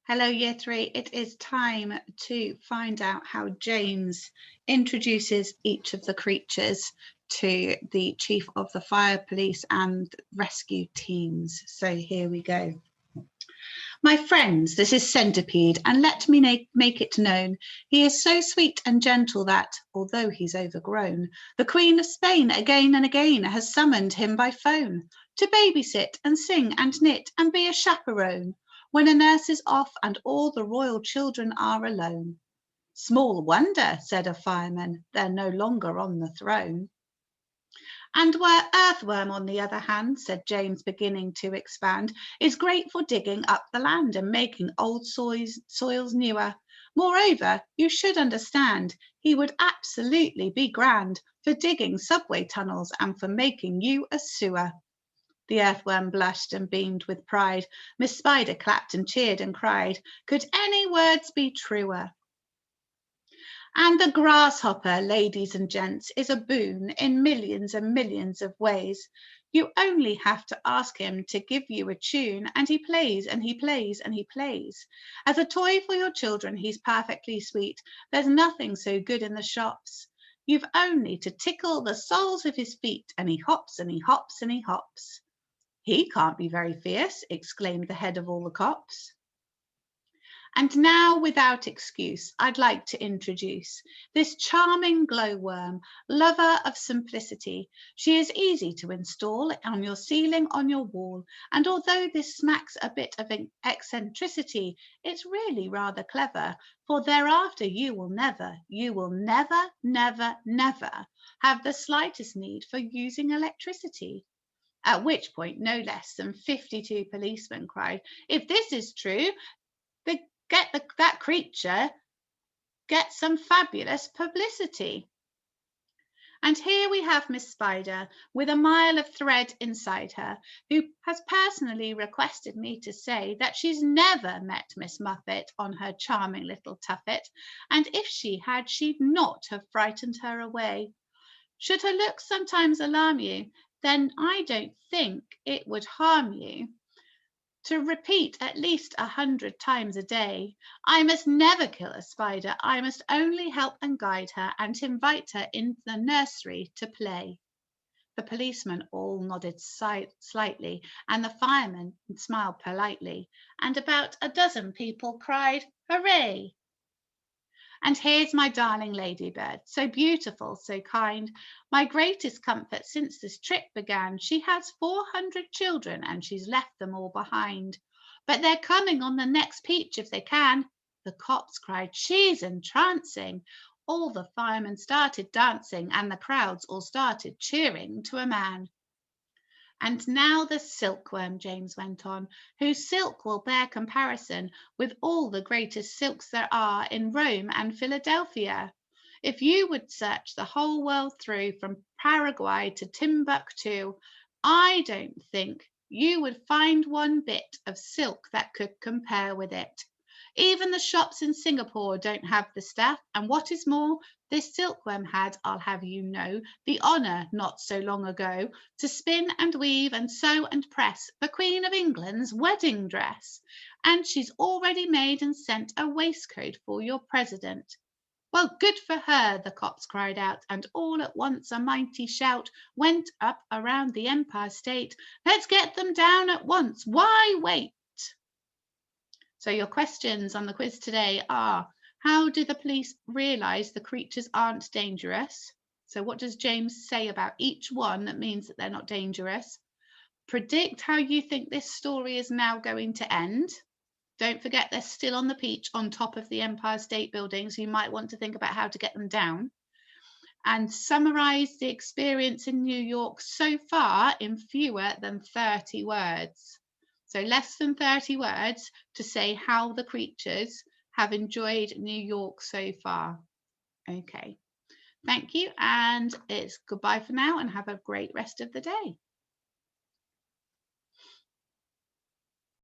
Hello, Year 3. It is time to find out how James introduces each of the creatures to the Chief of the Fire Police and rescue teams. So here we go. My friends, this is Centipede, and let me make it known. He is so sweet and gentle that, although he's overgrown, the Queen of Spain again and again has summoned him by phone to babysit and sing and knit and be a chaperone when a nurse is off and all the royal children are alone. Small wonder, said a fireman, they're no longer on the throne. And where Earthworm, on the other hand, said James, beginning to expand, is great for digging up the land and making old soils newer. Moreover, you should understand, he would absolutely be grand for digging subway tunnels and for making you a sewer. The Earthworm blushed and beamed with pride. Miss Spider clapped and cheered and cried, could any words be truer? And the Grasshopper, ladies and gents, is a boon in millions and millions of ways. You only have to ask him to give you a tune, and he plays and he plays and he plays. As a toy for your children, he's perfectly sweet. There's nothing so good in the shops. You've only to tickle the soles of his feet, and he hops and he hops and he hops. He can't be very fierce, exclaimed the head of all the cops. And now, without excuse, I'd like to introduce this charming glowworm, lover of simplicity. She is easy to install on your ceiling, on your wall, and although this smacks a bit of eccentricity, it's really rather clever, for thereafter you will never, never have the slightest need for using electricity. At which point, no less than 52 policemen cried, if this is true, that creature gets some fabulous publicity. And here we have Miss Spider with a mile of thread inside her, who has personally requested me to say that she's never met Miss Muffet on her charming little tuffet, and if she had, she'd not have frightened her away. Should her looks sometimes alarm you, then I don't think it would harm you to repeat at least 100 times a day, I must never kill a spider, I must only help and guide her and invite her into the nursery to play. The policemen all nodded slightly, and the firemen smiled politely, and about a dozen people cried, hooray! And here's my darling Ladybird, so beautiful, so kind. My greatest comfort since this trip began. She has 400 children and she's left them all behind. But they're coming on the next peach if they can. The cops cried, she's entrancing. All the firemen started dancing and the crowds all started cheering to a man. And now the Silkworm, James went on, whose silk will bear comparison with all the greatest silks there are in Rome and Philadelphia. If you would search the whole world through from Paraguay to Timbuktu, I don't think you would find one bit of silk that could compare with it. Even the shops in Singapore don't have the stuff, and what is more, this silkworm had, I'll have you know, the honour not so long ago to spin and weave and sew and press the Queen of England's wedding dress, and she's already made and sent a waistcoat for your president. Well, good for her, the cops cried out, and all at once a mighty shout went up around the Empire State. Let's get them down at once. Why wait? So your questions on the quiz today are, how do the police realise the creatures aren't dangerous? So what does James say about each one that means that they're not dangerous? Predict how you think this story is now going to end. Don't forget they're still on the peach on top of the Empire State Building, so you might want to think about how to get them down. And summarise the experience in New York so far in fewer than 30 words. So less than 30 words to say how the creatures have enjoyed New York so far. Okay, thank you, and it's goodbye for now and have a great rest of the day.